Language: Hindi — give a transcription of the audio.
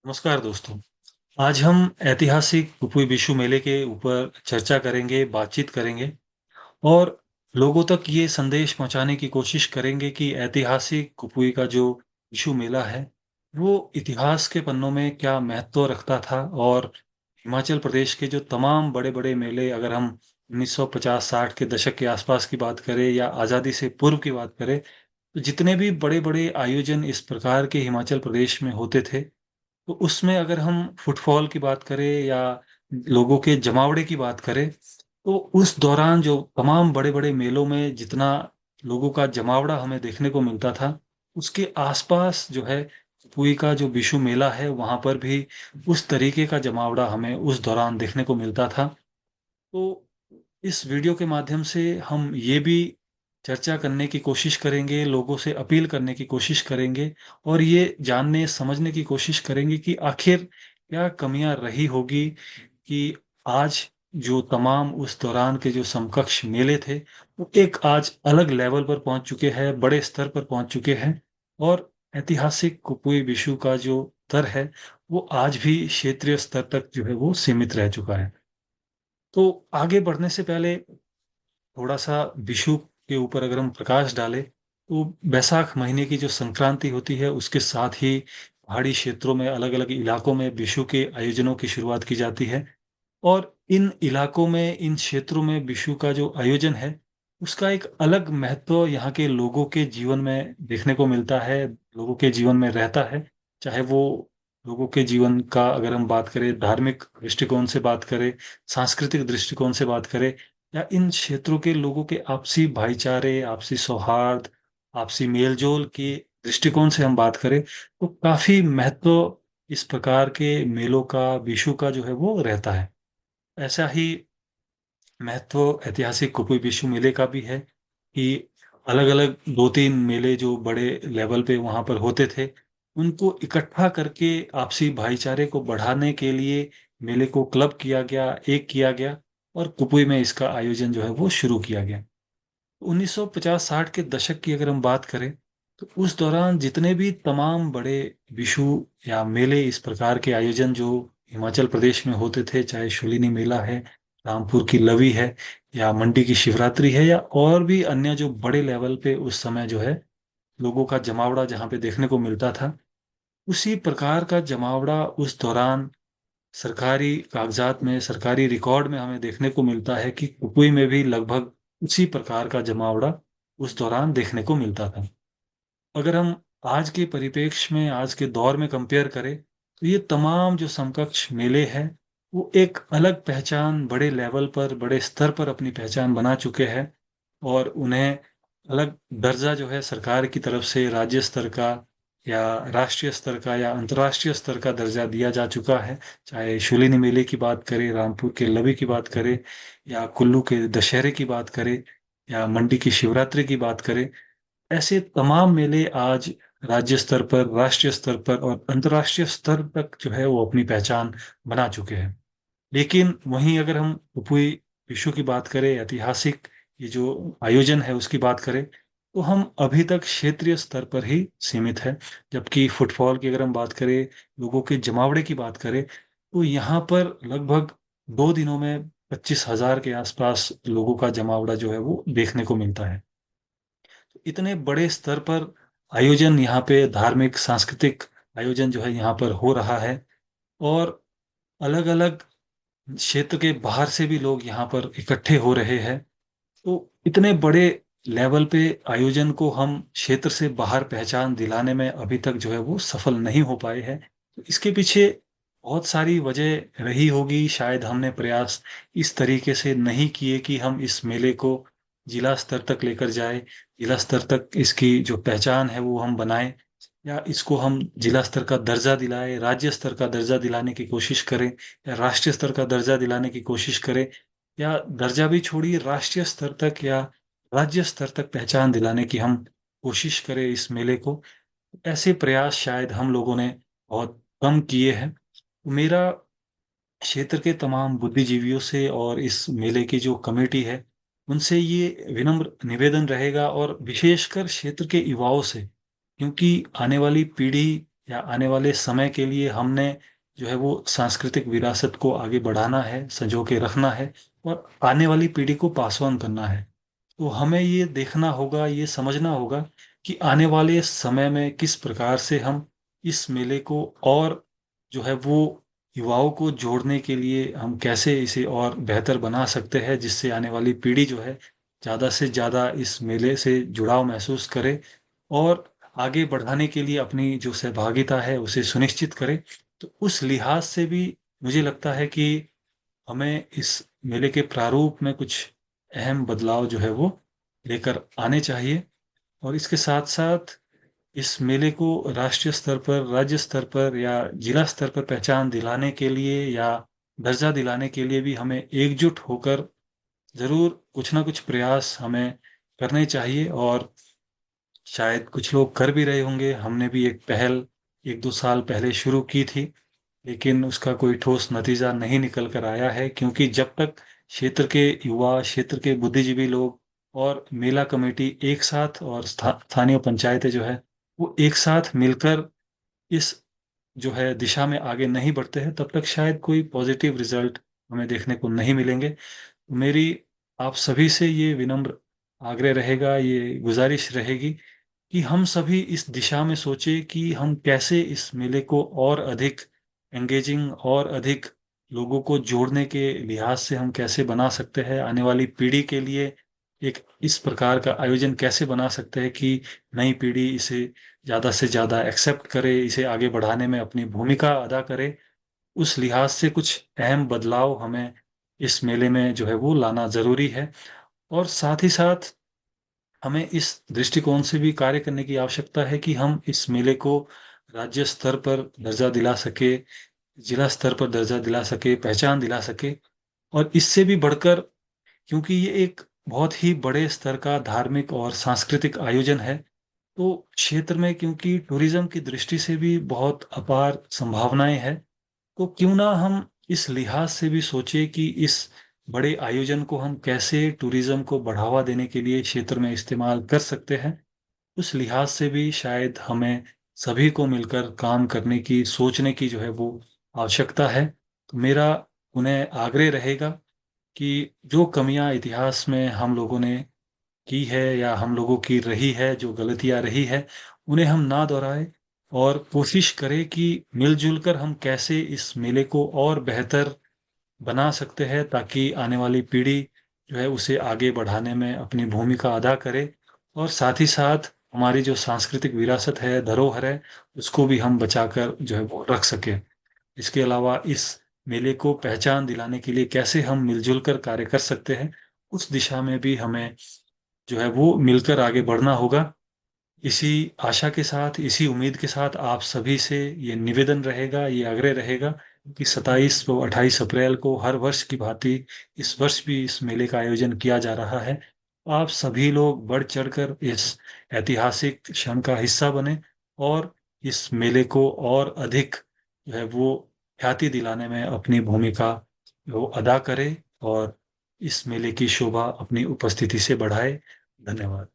नमस्कार दोस्तों। आज हम ऐतिहासिक कुपुई विश्व मेले के ऊपर चर्चा करेंगे, बातचीत करेंगे और लोगों तक ये संदेश पहुंचाने की कोशिश करेंगे कि ऐतिहासिक कुपुई का जो विश्व मेला है, वो इतिहास के पन्नों में क्या महत्व रखता था और हिमाचल प्रदेश के जो तमाम बड़े-बड़े मेले अगर हम 1950-60 के दशक के आसपास की बात करें या आज़ादी से पूर्व की बात करें, तो जितने भी बड़े-बड़े आयोजन इस प्रकार के हिमाचल प्रदेश में होते थे, तो उसमें अगर हम फुटफॉल की बात करें या लोगों के जमावड़े की बात करें, तो उस दौरान जो तमाम बड़े-बड़े मेलों में जितना लोगों का जमावड़ा हमें देखने को मिलता था, उसके आसपास जो है पुरी का जो विश्व मेला है, वहाँ पर भी उस तरीके का जमावड़ा हमें उस दौरान देखने को मिलता था। तो इस वीडियो के माध्यम से हम ये भी चर्चा करने की कोशिश करेंगे, लोगों से अपील करने की कोशिश करेंगे और ये जानने समझने की कोशिश करेंगे कि आखिर क्या कमियां रही होगी कि आज जो तमाम उस दौरान के जो समकक्ष मेले थे, वो एक आज अलग लेवल पर पहुंच चुके हैं, बड़े स्तर पर पहुंच चुके हैं और ऐतिहासिक कुपुई विशु का जो स्तर है, वो आज भी क्षेत्रीय स्तर तक जो है वो सीमित रह चुका है। तो आगे बढ़ने से पहले थोड़ा-सा विषु के ऊपर अगर हम प्रकाश डालें, तो बैसाख महीने की जो संक्रांति होती है, उसके साथ ही पहाड़ी क्षेत्रों में अलग-अलग इलाकों में विषु के आयोजनों की शुरुआत की जाती है और इन इलाकों में, इन क्षेत्रों में विषु का जो आयोजन है, उसका एक अलग महत्व यहाँ के लोगों के जीवन में देखने को मिलता है, लोगों के जीवन में रहता है। चाहे वो लोगों के जीवन का अगर हम बात करें, धार्मिक दृष्टिकोण से बात करें, सांस्कृतिक दृष्टिकोण से बात करें या इन क्षेत्रों के लोगों के आपसी भाईचारे, आपसी सौहार्द, आपसी मेल-जोल के दृष्टिकोण से हम बात करें, तो काफ़ी महत्व इस प्रकार के मेलों का, विषु का जो है वो रहता है। ऐसा ही महत्व ऐतिहासिक कुपुई विश्व मेले का भी है कि अलग-अलग 2-3 मेले जो बड़े लेवल पे वहाँ पर होते थे, उनको इकट्ठा करके आपसी भाईचारे को बढ़ाने के लिए मेले को क्लब किया गया, एक किया गया और कुपुई में इसका आयोजन जो है वो शुरू किया गया। 1950-60 के दशक की अगर हम बात करें, तो उस दौरान जितने भी तमाम बड़े विषु या मेले इस प्रकार के आयोजन जो हिमाचल प्रदेश में होते थे, चाहे शूलिनी मेला है, रामपुर की लवी है या मंडी की शिवरात्रि है या और भी अन्य जो बड़े लेवल पे उस समय जो है, लोगों का जमावड़ा जहाँ पे देखने को मिलता था, उसी प्रकार का जमावड़ा उस दौरान सरकारी कागज़ात में, सरकारी रिकॉर्ड में हमें देखने को मिलता है कि कुपुई में भी लगभग उसी प्रकार का जमावड़ा उस दौरान देखने को मिलता था। अगर हम आज के परिप्रेक्ष्य में, आज के दौर में कंपेयर करें, तो ये तमाम जो समकक्ष मेले हैं, वो एक अलग पहचान बड़े लेवल पर, बड़े स्तर पर अपनी पहचान बना चुके हैं और उन्हें अलग दर्जा जो है सरकार की तरफ से राज्य स्तर का या राष्ट्रीय स्तर का या अंतर्राष्ट्रीय स्तर का दर्जा दिया जा चुका है। चाहे शूलिनी मेले की बात करें, रामपुर के लवी की बात करें या कुल्लू के दशहरे की बात करें या मंडी की शिवरात्रि की बात करें, ऐसे तमाम मेले आज राज्य स्तर पर, राष्ट्रीय स्तर पर और अंतर्राष्ट्रीय स्तर तक जो है वो अपनी पहचान बना चुके हैं। लेकिन वहीं अगर हम कुपुई विश्व की बात करें, ऐतिहासिक ये जो आयोजन है उसकी बात करें, तो हम अभी तक क्षेत्रीय स्तर पर ही सीमित है। जबकि फुटफॉल की अगर हम बात करें, लोगों के जमावड़े की बात करें, तो यहाँ पर लगभग 2 दिनों में 25,000 के आसपास लोगों का जमावड़ा जो है वो देखने को मिलता है। तो इतने बड़े स्तर पर आयोजन यहाँ पे धार्मिक, सांस्कृतिक आयोजन जो है यहाँ पर हो रहा है और अलग-अलग क्षेत्र के बाहर से भी लोग यहाँ पर इकट्ठे हो रहे हैं। तो इतने बड़े लेवल पे आयोजन को हम क्षेत्र से बाहर पहचान दिलाने में अभी तक जो है वो सफल नहीं हो पाए हैं। तो इसके पीछे बहुत सारी वजह रही होगी, शायद हमने प्रयास इस तरीके से नहीं किए कि हम इस मेले को जिला स्तर तक लेकर जाएँ, जिला स्तर तक इसकी जो पहचान है वो हम बनाएँ या इसको हम जिला स्तर का दर्जा दिलाएँ, राज्य स्तर का दर्जा दिलाने की कोशिश करें या राष्ट्रीय स्तर का दर्जा दिलाने की कोशिश करें या दर्जा भी छोड़िए राष्ट्रीय स्तर तक या राज्य स्तर तक पहचान दिलाने की हम कोशिश करें इस मेले को। ऐसे प्रयास शायद हम लोगों ने बहुत कम किए हैं। मेरा क्षेत्र के तमाम बुद्धिजीवियों से और इस मेले की जो कमेटी है, उनसे ये विनम्र निवेदन रहेगा और विशेषकर क्षेत्र के युवाओं से, क्योंकि आने वाली पीढ़ी या आने वाले समय के लिए हमने जो है वो सांस्कृतिक विरासत को आगे बढ़ाना है, संजो के रखना है और आने वाली पीढ़ी को पास ऑन करना है। तो हमें ये देखना होगा, ये समझना होगा कि आने वाले समय में किस प्रकार से हम इस मेले को और जो है वो युवाओं को जोड़ने के लिए हम कैसे इसे और बेहतर बना सकते हैं, जिससे आने वाली पीढ़ी जो है ज़्यादा से ज़्यादा इस मेले से जुड़ाव महसूस करे और आगे बढ़ाने के लिए अपनी जो सहभागिता है उसे सुनिश्चित करे। तो उस लिहाज से भी मुझे लगता है कि हमें इस मेले के प्रारूप में कुछ अहम बदलाव जो है वो लेकर आने चाहिए। और इसके साथ साथ इस मेले को राष्ट्रीय स्तर पर, राज्य स्तर पर या जिला स्तर पर पहचान दिलाने के लिए या दर्जा दिलाने के लिए भी हमें एकजुट होकर जरूर कुछ ना कुछ प्रयास हमें करने चाहिए। और शायद कुछ लोग कर भी रहे होंगे, हमने भी एक पहल 1-2 साल पहले शुरू की थी, लेकिन उसका कोई ठोस नतीजा नहीं निकल कर आया है, क्योंकि जब तक क्षेत्र के युवा, क्षेत्र के बुद्धिजीवी लोग और मेला कमेटी एक साथ और स्थानीय पंचायतें जो है वो एक साथ मिलकर इस जो है दिशा में आगे नहीं बढ़ते हैं, तब तक शायद कोई पॉजिटिव रिजल्ट हमें देखने को नहीं मिलेंगे। मेरी आप सभी से ये विनम्र आग्रह रहेगा, ये गुजारिश रहेगी कि हम सभी इस दिशा में सोचें कि हम कैसे इस मेले को और अधिक एंगेजिंग और अधिक लोगों को जोड़ने के लिहाज से हम कैसे बना सकते हैं, आने वाली पीढ़ी के लिए एक इस प्रकार का आयोजन कैसे बना सकते हैं कि नई पीढ़ी इसे ज़्यादा से ज़्यादा एक्सेप्ट करे, इसे आगे बढ़ाने में अपनी भूमिका अदा करे। उस लिहाज से कुछ अहम बदलाव हमें इस मेले में जो है वो लाना ज़रूरी है। और साथ ही साथ हमें इस दृष्टिकोण से भी कार्य करने की आवश्यकता है कि हम इस मेले को राज्य स्तर पर दर्जा दिला सके, जिला स्तर पर दर्जा दिला सके, पहचान दिला सके। और इससे भी बढ़कर, क्योंकि ये एक बहुत ही बड़े स्तर का धार्मिक और सांस्कृतिक आयोजन है, तो क्षेत्र में क्योंकि टूरिज्म की दृष्टि से भी बहुत अपार संभावनाएं हैं, तो क्यों ना हम इस लिहाज से भी सोचे कि इस बड़े आयोजन को हम कैसे टूरिज्म को बढ़ावा देने के लिए क्षेत्र में इस्तेमाल कर सकते हैं। उस लिहाज से भी शायद हमें सभी को मिलकर काम करने की, सोचने की जो है वो आवश्यकता है। तो मेरा उन्हें आग्रह रहेगा कि जो कमियां इतिहास में हम लोगों ने की है या हम लोगों की रही है, जो गलतियां रही है, उन्हें हम ना दोहराए और कोशिश करें कि मिलजुल कर हम कैसे इस मेले को और बेहतर बना सकते हैं, ताकि आने वाली पीढ़ी जो है उसे आगे बढ़ाने में अपनी भूमिका अदा करे और साथ ही साथ हमारी जो सांस्कृतिक विरासत है, धरोहर है, उसको भी हम बचाकर जो है वो रख सके। इसके अलावा इस मेले को पहचान दिलाने के लिए कैसे हम मिलजुल कर कार्य कर सकते हैं, उस दिशा में भी हमें जो है वो मिलकर आगे बढ़ना होगा। इसी आशा के साथ, इसी उम्मीद के साथ आप सभी से ये निवेदन रहेगा, ये आग्रह रहेगा कि 27 व 28 अप्रैल को हर वर्ष की भांति इस वर्ष भी इस मेले का आयोजन किया जा रहा है। आप सभी लोग बढ़ चढ़कर इस ऐतिहासिक क्षण का हिस्सा बने और इस मेले को और अधिक जो है वो ख्याति दिलाने में अपनी भूमिका वो अदा करें और इस मेले की शोभा अपनी उपस्थिति से बढ़ाए। धन्यवाद।